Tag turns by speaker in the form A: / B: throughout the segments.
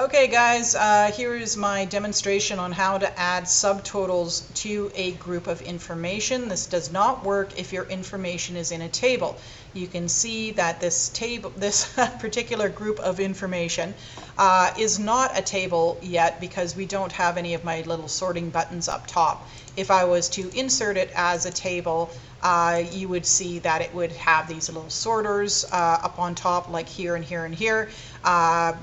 A: Okay guys, here is my demonstration on how to add subtotals to a group of information. This does not work if your information is in a table. You can see that this particular group of information is not a table yet because we don't have any of my little sorting buttons up top. If I was to insert it as a table, you would see that it would have these little sorters up on top, like here and here and here.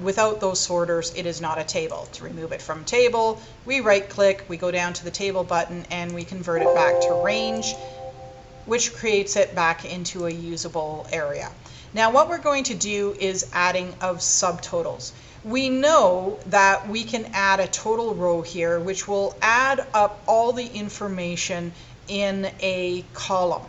A: Without those sorters, it is not a table. To remove it from table, we right click, we go down to the table button, and we convert it back to range, which creates it back into a usable area. Now what we're going to do is adding of subtotals. We know that we can add a total row here, which will add up all the information in a column.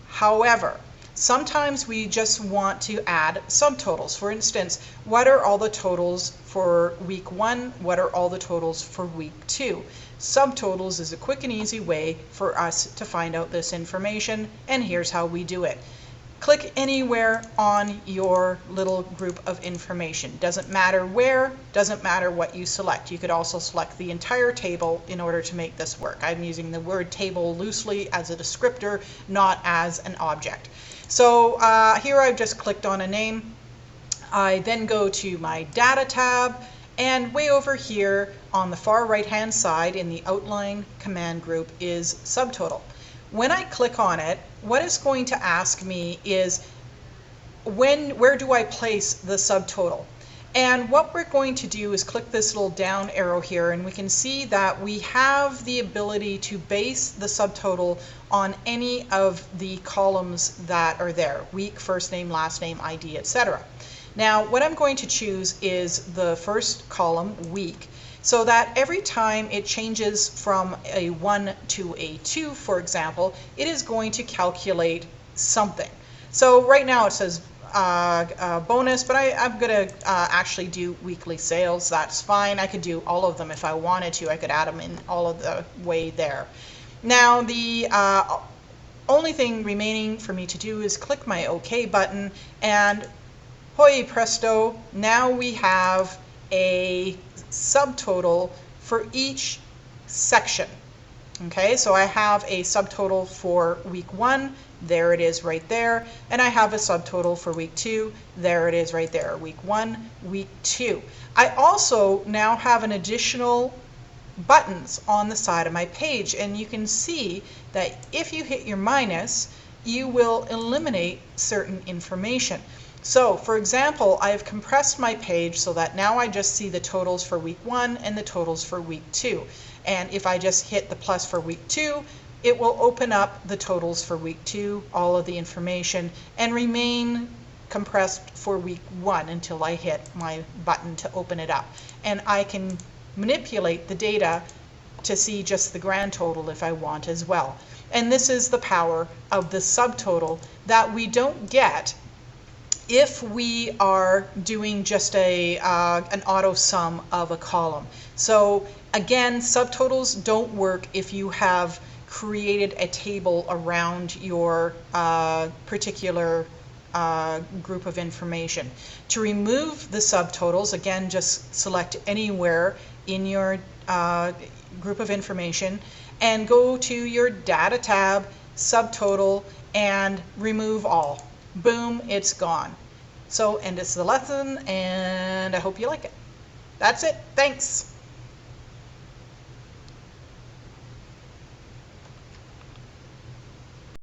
A: However, sometimes we just want to add subtotals. For instance, what are all the totals for week 1? What are all the totals for week 2? Subtotals is a quick and easy way for us to find out this information, and here's how we do it. Click anywhere on your little group of information. Doesn't matter where, doesn't matter what you select. You could also select the entire table in order to make this work. I'm using the word table loosely as a descriptor, not as an object. So here I've just clicked on a name. I then go to my data tab, and way over here on the far right hand side in the outline command group is subtotal. When I click on it, what it's going to ask me is where do I place the subtotal? And what we're going to do is click this little down arrow here, and we can see that we have the ability to base the subtotal on any of the columns that are there: week, first name, last name, ID, etc. Now what I'm going to choose is the first column, week, so that every time it changes from a 1 to a 2, for example, it is going to calculate something. So right now it says bonus, but I'm going to actually do weekly sales. That's fine. I could do all of them if I wanted to. I could add them in all of the way there. Now the only thing remaining for me to do is click my OK button, and hoi presto, now we have a subtotal for each section. Okay, so I have a subtotal for week 1, there it is right there, and I have a subtotal for week 2, there it is right there, week 1, week 2. I also now have an additional buttons on the side of my page, and you can see that if you hit your minus, you will eliminate certain information. So, for example, I have compressed my page so that now I just see the totals for week 1 and the totals for week 2. And if I just hit the plus for week 2, it will open up the totals for week 2, all of the information, and remain compressed for week 1 until I hit my button to open it up. And I can manipulate the data to see just the grand total if I want as well. And this is the power of the subtotal that we don't get if we are doing just an auto sum of a column. So again, subtotals don't work if you have created a table around your particular group of information. To remove the subtotals, again, just select anywhere in your group of information and go to your data tab, subtotal, and remove all. Boom, it's gone. So, and it's the lesson, and I hope you like it. That's it. Thanks.